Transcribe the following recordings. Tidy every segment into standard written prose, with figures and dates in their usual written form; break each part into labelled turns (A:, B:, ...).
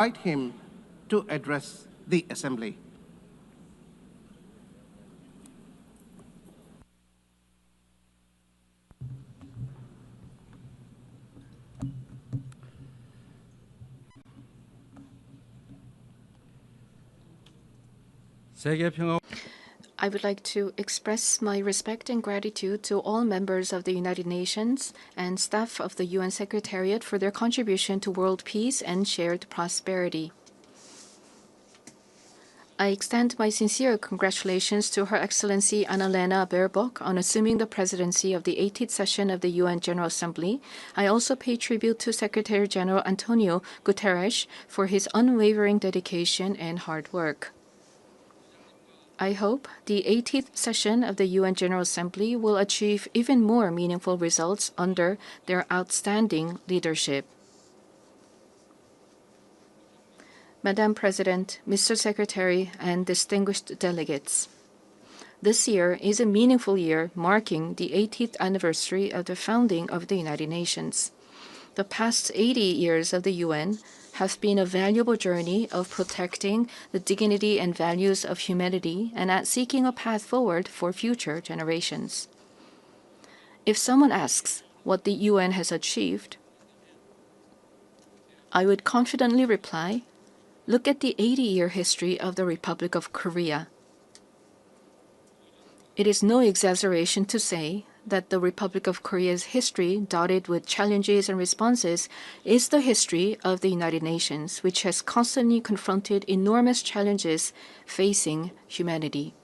A: invite him to address the Assembly.
B: I would like to express my respect and gratitude to all members of the United Nations and staff of the UN Secretariat for their contribution to world peace and shared prosperity. I extend my sincere congratulations to Her Excellency Annalena Baerbock on assuming the presidency of the 18th session of the UN General Assembly. I also pay tribute to Secretary General Antonio Guterres for his unwavering dedication and hard work. I hope the 18th session of the UN General Assembly will achieve even more meaningful results under their outstanding leadership. Madam President, Mr. Secretary, and distinguished delegates, this year is a meaningful year marking the 80th anniversary of the founding of the United Nations. The past 80 years of the UN have been a valuable journey of protecting the dignity and values of humanity and at seeking a path forward for future generations. If someone asks what the UN has achieved, I would confidently reply, look at the 80-year history of the Republic of Korea. It is no exaggeration to say that the Republic of Korea's history, dotted with challenges and responses, is the history of the United Nations, which has constantly confronted enormous challenges facing humanity.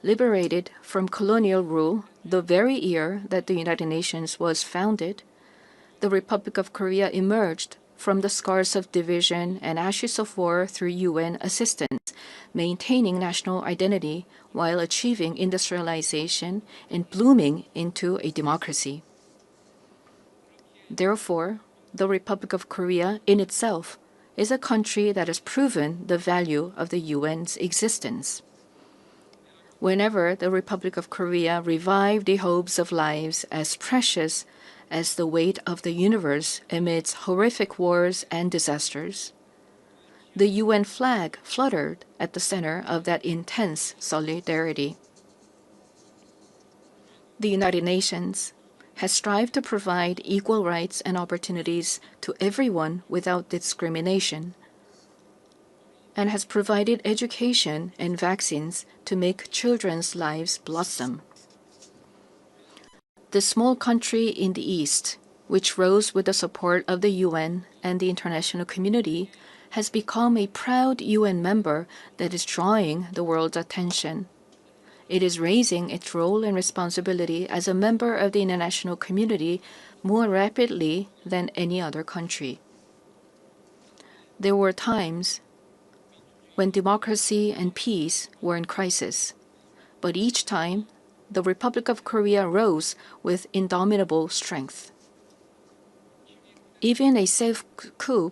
B: Liberated from colonial rule the very year that the United Nations was founded, the Republic of Korea emerged from the scars of division and ashes of war through UN assistance, maintaining national identity while achieving industrialization and blooming into a democracy. Therefore, the Republic of Korea in itself is a country that has proven the value of the UN's existence. Whenever the Republic of Korea revived the hopes of lives as precious as the weight of the universe amidst horrific wars and disasters, the UN flag fluttered at the center of that intense solidarity. The United Nations has strived to provide equal rights and opportunities to everyone without discrimination, and has provided education and vaccines to make children's lives blossom. The small country in the East, which rose with the support of the UN and the international community, has become a proud UN member that is drawing the world's attention. It is raising its role and responsibility as a member of the international community more rapidly than any other country. There were times when democracy and peace were in crisis, but each time the Republic of Korea rose with indomitable strength. Even a safe coup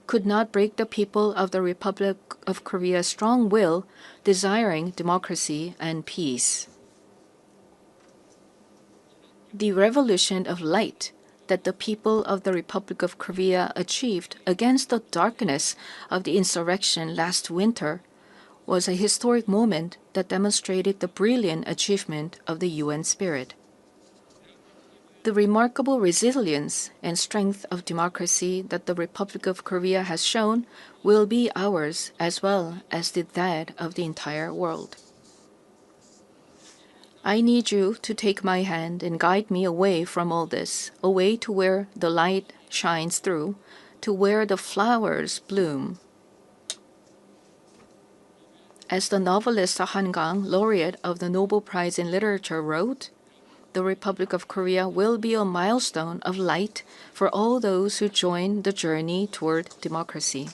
B: could not break the people of the Republic of Korea's strong will, desiring democracy and peace. The revolution of light that the people of the Republic of Korea achieved against the darkness of the insurrection last winter was a historic moment that demonstrated the brilliant achievement of the UN spirit. The remarkable resilience and strength of democracy that the Republic of Korea has shown will be ours as well as that of the entire world. I need you to take my hand and guide me away from all this, away to where the light shines through, to where the flowers bloom. As the novelist Han Gang, laureate of the Nobel Prize in Literature, wrote, the Republic of Korea will be a milestone of light for all those who join the journey toward democracy.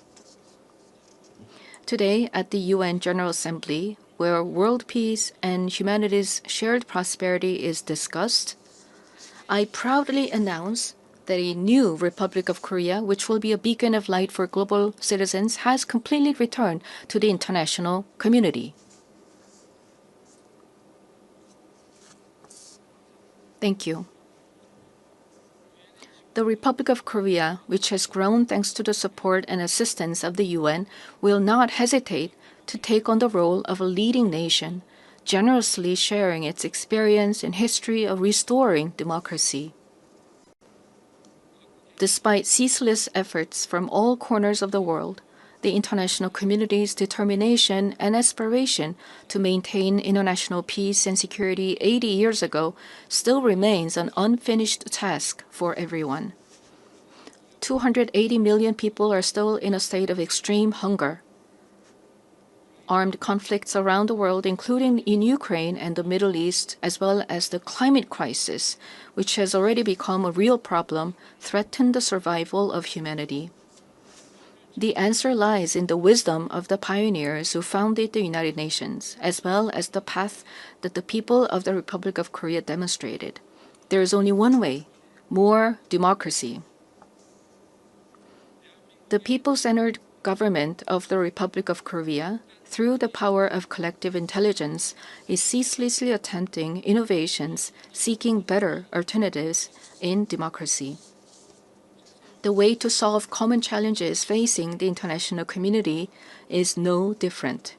B: Today, at the UN General Assembly, where world peace and humanity's shared prosperity is discussed, I proudly announce that a new Republic of Korea, which will be a beacon of light for global citizens, has completely returned to the international community. Thank you. The Republic of Korea, which has grown thanks to the support and assistance of the UN, will not hesitate to take on the role of a leading nation, generously sharing its experience and history of restoring democracy. Despite ceaseless efforts from all corners of the world, the international community's determination and aspiration to maintain international peace and security 80 years ago still remains an unfinished task for everyone. 280 million people are still in a state of extreme hunger. Armed conflicts around the world, including in Ukraine and the Middle East, as well as the climate crisis, which has already become a real problem, threaten the survival of humanity. The answer lies in the wisdom of the pioneers who founded the United Nations, as well as the path that the people of the Republic of Korea demonstrated. There is only one way: more democracy. The people-centered government of the Republic of Korea, through the power of collective intelligence, is ceaselessly attempting innovations, seeking better alternatives in democracy. The way to solve common challenges facing the international community is no different.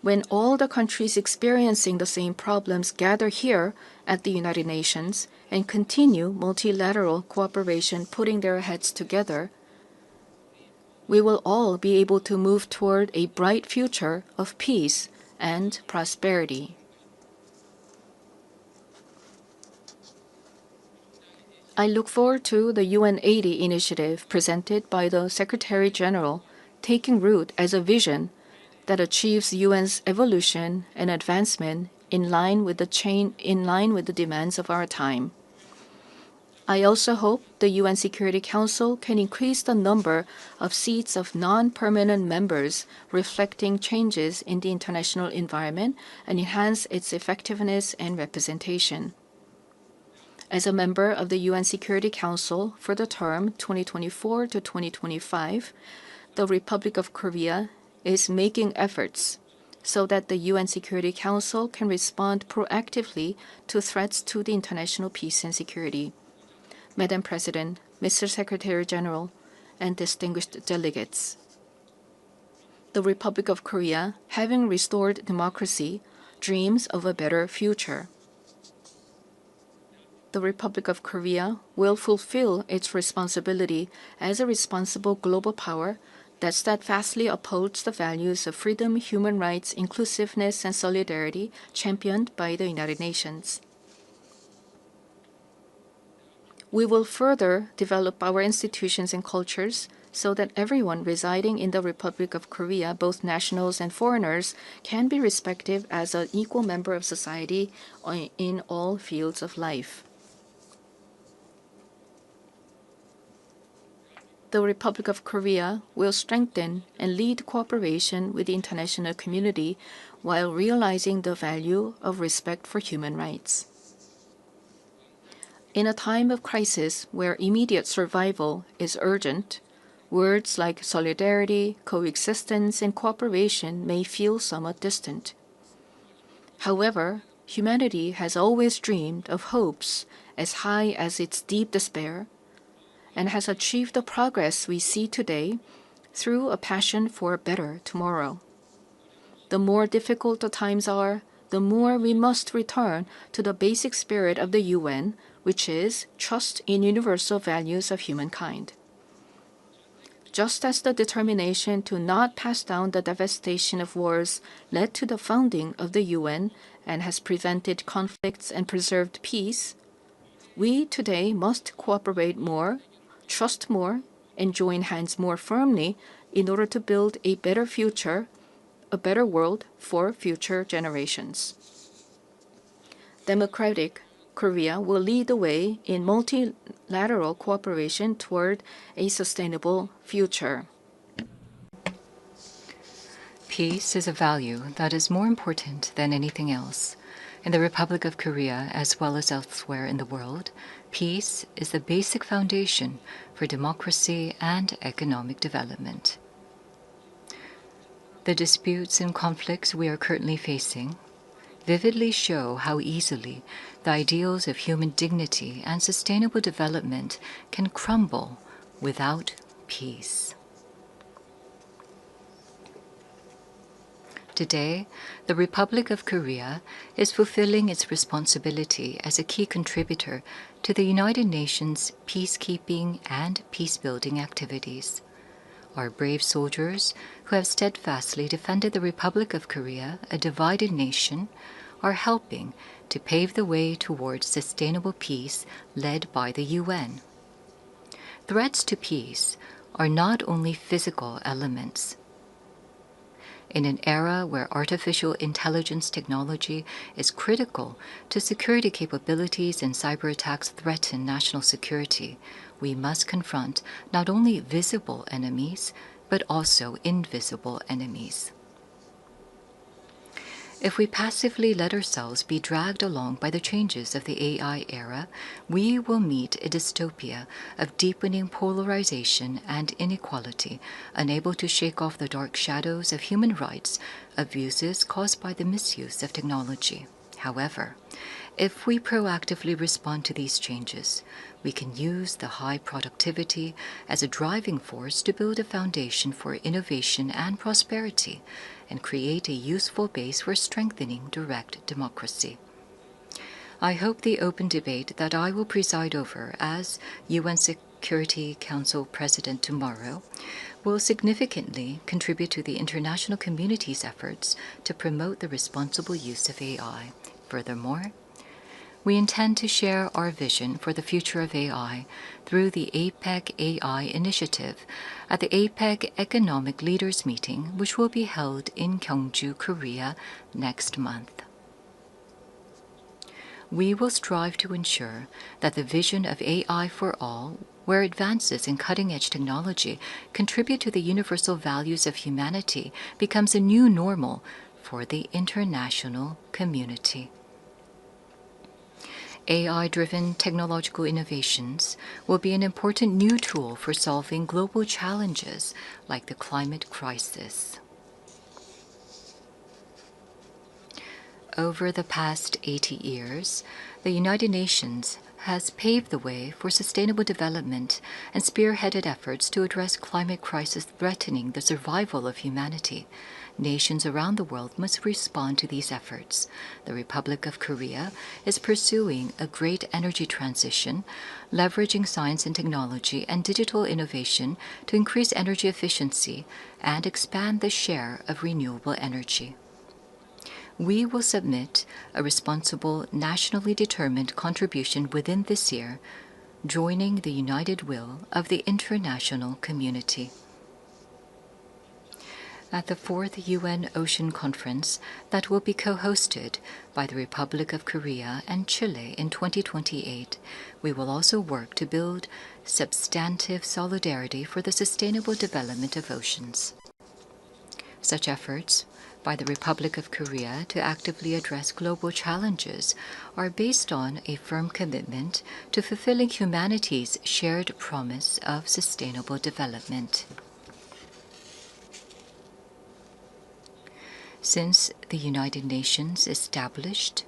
B: When all the countries experiencing the same problems gather here at the United Nations and continue multilateral cooperation, putting their heads together, we will all be able to move toward a bright future of peace and prosperity. I look forward to the UN 80 initiative presented by the Secretary General taking root as a vision that achieves UN's evolution and advancement in line with the demands of our time. I also hope the UN Security Council can increase the number of seats of non-permanent members reflecting changes in the international environment and enhance its effectiveness and representation. As a member of the UN Security Council for the term 2024 to 2025, the Republic of Korea is making efforts so that the UN Security Council can respond proactively to threats to the international peace and security. Madam President, Mr. Secretary General, and distinguished delegates, the Republic of Korea, having restored democracy, dreams of a better future. The Republic of Korea will fulfill its responsibility as a responsible global power that steadfastly upholds the values of freedom, human rights, inclusiveness, and solidarity championed by the United Nations. We will further develop our institutions and cultures so that everyone residing in the Republic of Korea, both nationals and foreigners, can be respected as an equal member of society in all fields of life. The Republic of Korea will strengthen and lead cooperation with the international community while realizing the value of respect for human rights. In a time of crisis where immediate survival is urgent, words like solidarity, coexistence, and cooperation may feel somewhat distant. However, humanity has always dreamed of hopes as high as its deep despair, and has achieved the progress we see today through a passion for a better tomorrow. The more difficult the times are, the more we must return to the basic spirit of the UN, which is trust in universal values of humankind. Just as the determination to not pass down the devastation of wars led to the founding of the UN and has prevented conflicts and preserved peace, we today must cooperate more, trust more, and join hands more firmly in order to build a better future, a better world for future generations. Democratic Korea will lead the way in multilateral cooperation toward a sustainable future.
C: Peace is a value that is more important than anything else. In the Republic of Korea, as well as elsewhere in the world, peace is the basic foundation for democracy and economic development. The disputes and conflicts we are currently facing vividly show how easily the ideals of human dignity and sustainable development can crumble without peace. Today, the Republic of Korea is fulfilling its responsibility as a key contributor to the United Nations peacekeeping and peacebuilding activities. Our brave soldiers, who have steadfastly defended the Republic of Korea, a divided nation, are helping to pave the way towards sustainable peace led by the UN. Threats to peace are not only physical elements. In an era where artificial intelligence technology is critical to security capabilities and cyber attacks threaten national security, we must confront not only visible enemies, but also invisible enemies. If we passively let ourselves be dragged along by the changes of the AI era, we will meet a dystopia of deepening polarization and inequality, unable to shake off the dark shadows of human rights abuses caused by the misuse of technology. However, if we proactively respond to these changes, we can use the high productivity as a driving force to build a foundation for innovation and prosperity, and create a useful base for strengthening direct democracy. I hope the open debate that I will preside over as UN Security Council President tomorrow will significantly contribute to the international community's efforts to promote the responsible use of AI. Furthermore, we intend to share our vision for the future of AI through the APEC AI initiative at the APEC Economic Leaders Meeting, which will be held in Gyeongju, Korea next month. We will strive to ensure that the vision of AI for all, where advances in cutting-edge technology contribute to the universal values of humanity, becomes a new normal for the international community. AI-driven technological innovations will be an important new tool for solving global challenges like the climate crisis. Over the past 80 years, the United Nations has paved the way for sustainable development and spearheaded efforts to address climate crisis threatening the survival of humanity. Nations around the world must respond to these efforts. The Republic of Korea is pursuing a great energy transition, leveraging science and technology and digital innovation to increase energy efficiency and expand the share of renewable energy. We will submit a responsible, nationally determined contribution within this year, joining the united will of the international community. At the 4th UN Ocean Conference that will be co-hosted by the Republic of Korea and Chile in 2028, we will also work to build substantive solidarity for the sustainable development of oceans. Such efforts by the Republic of Korea to actively address global challenges are based on a firm commitment to fulfilling humanity's shared promise of sustainable development. Since the United Nations established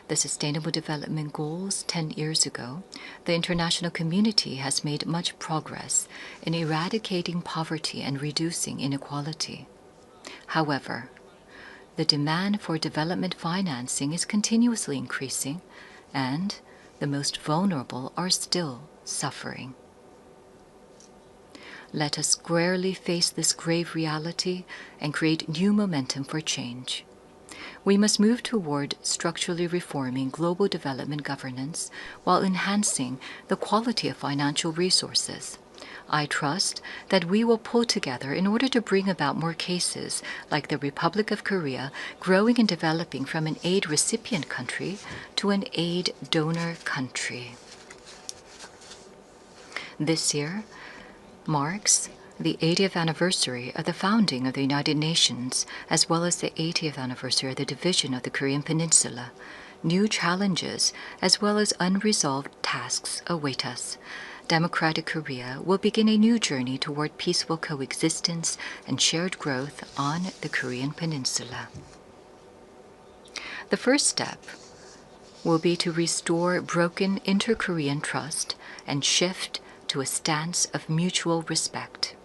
C: the Sustainable Development Goals 10 years ago, the international community has made much progress in eradicating poverty and reducing inequality. However, the demand for development financing is continuously increasing, and the most vulnerable are still suffering. Let us squarely face this grave reality and create new momentum for change. We must move toward structurally reforming global development governance while enhancing the quality of financial resources. I trust that we will pull together in order to bring about more cases like the Republic of Korea growing and developing from an aid recipient country to an aid donor country. This year marks the 80th anniversary of the founding of the United Nations, as well as the 80th anniversary of the division of the Korean Peninsula. New challenges, as well as unresolved tasks, await us. Democratic Korea will begin a new journey toward peaceful coexistence and shared growth on the Korean Peninsula. The first step will be to restore broken inter-Korean trust and shift to a stance of mutual respect.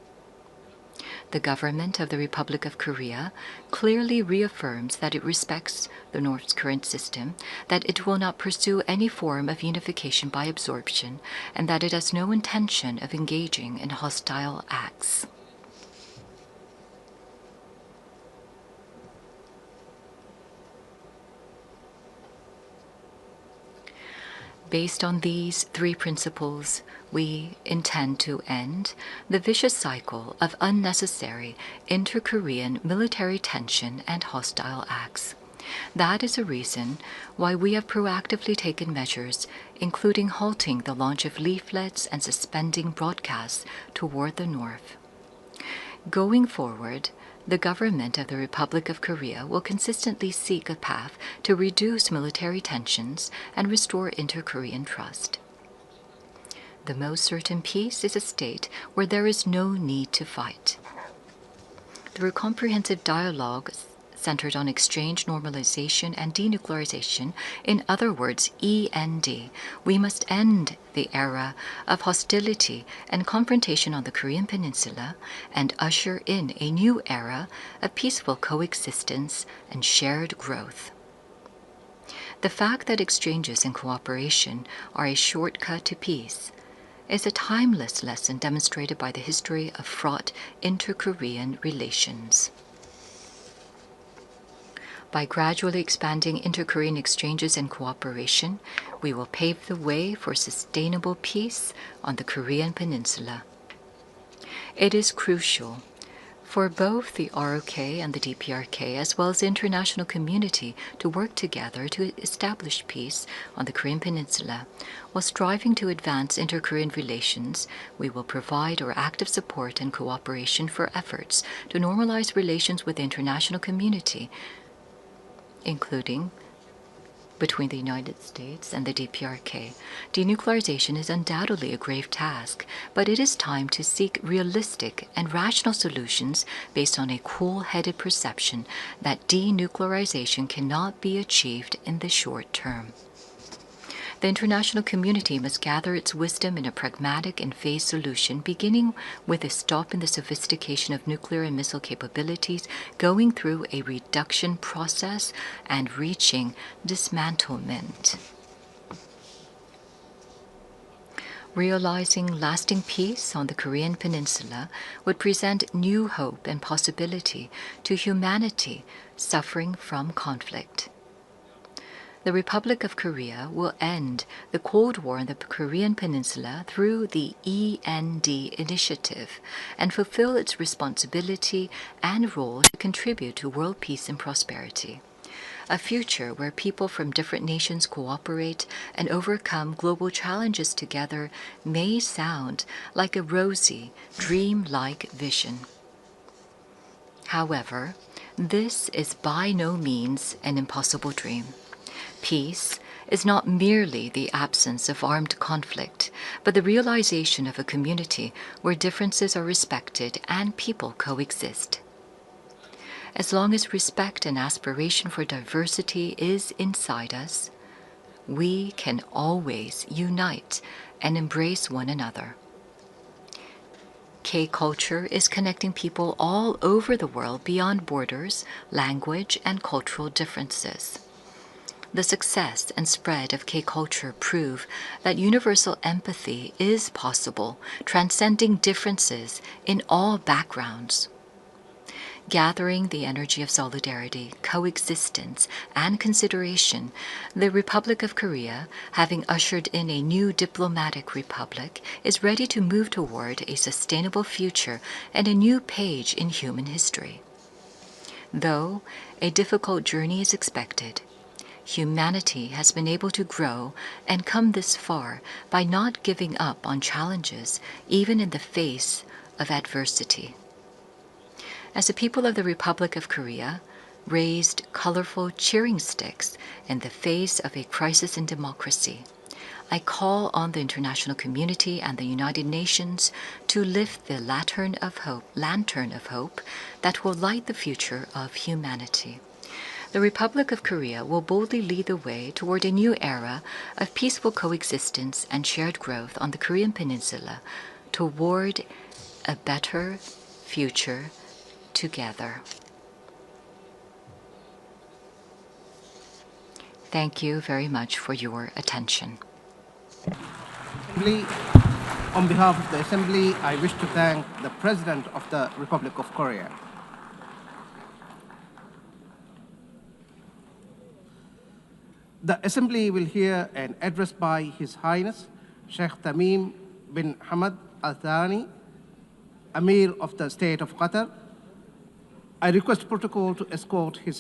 C: The government of the Republic of Korea clearly reaffirms that it respects the North's current system, that it will not pursue any form of unification by absorption, and that it has no intention of engaging in hostile acts. Based on these three principles, we intend to end the vicious cycle of unnecessary inter-Korean military tension and hostile acts. That is a reason why we have proactively taken measures, including halting the launch of leaflets and suspending broadcasts toward the North. Going forward, the government of the Republic of Korea will consistently seek a path to reduce military tensions and restore inter-Korean trust. The most certain peace is a state where there is no need to fight. Through comprehensive dialogue centered on exchange, normalization, and denuclearization, in other words, END, we must end the era of hostility and confrontation on the Korean Peninsula and usher in a new era of peaceful coexistence and shared growth. The fact that exchanges and cooperation are a shortcut to peace is a timeless lesson demonstrated by the history of fraught inter-Korean relations. By gradually expanding inter-Korean exchanges and cooperation, we will pave the way for sustainable peace on the Korean Peninsula. It is crucial for both the ROK and the DPRK, as well as the international community, to work together to establish peace on the Korean Peninsula. While striving to advance inter-Korean relations, we will provide our active support and cooperation for efforts to normalize relations with the international community, including between the United States and the DPRK. Denuclearization is undoubtedly a grave task, but it is time to seek realistic and rational solutions based on a cool-headed perception that denuclearization cannot be achieved in the short term. The international community must gather its wisdom in a pragmatic and phased solution, beginning with a stop in the sophistication of nuclear and missile capabilities, going through a reduction process, and reaching dismantlement. Realizing lasting peace on the Korean Peninsula would present new hope and possibility to humanity suffering from conflict. The Republic of Korea will end the Cold War on the Korean Peninsula through the END initiative and fulfill its responsibility and role to contribute to world peace and prosperity. A future where people from different nations cooperate and overcome global challenges together may sound like a rosy, dream-like vision. However, this is by no means an impossible dream. Peace is not merely the absence of armed conflict, but the realization of a community where differences are respected and people coexist. As long as respect and aspiration for diversity is inside us, we can always unite and embrace one another. K-culture is connecting people all over the world beyond borders, language, and cultural differences. The success and spread of K-culture prove that universal empathy is possible, transcending differences in all backgrounds. Gathering the energy of solidarity, coexistence, and consideration, the Republic of Korea, having ushered in a new diplomatic republic, is ready to move toward a sustainable future and a new page in human history. Though a difficult journey is expected, humanity has been able to grow and come this far by not giving up on challenges, even in the face of adversity. As the people of the Republic of Korea raised colorful cheering sticks in the face of a crisis in democracy, I call on the international community and the United Nations to lift the lantern of hope that will light the future of humanity. The Republic of Korea will boldly lead the way toward a new era of peaceful coexistence and shared growth on the Korean Peninsula toward a better future together. Thank you very much for your attention.
A: On behalf of the Assembly, I wish to thank the President of the Republic of Korea. The Assembly will hear an address by His Highness Sheikh Tamim bin Hamad Al Thani, Amir of the State of Qatar. I request protocol to escort His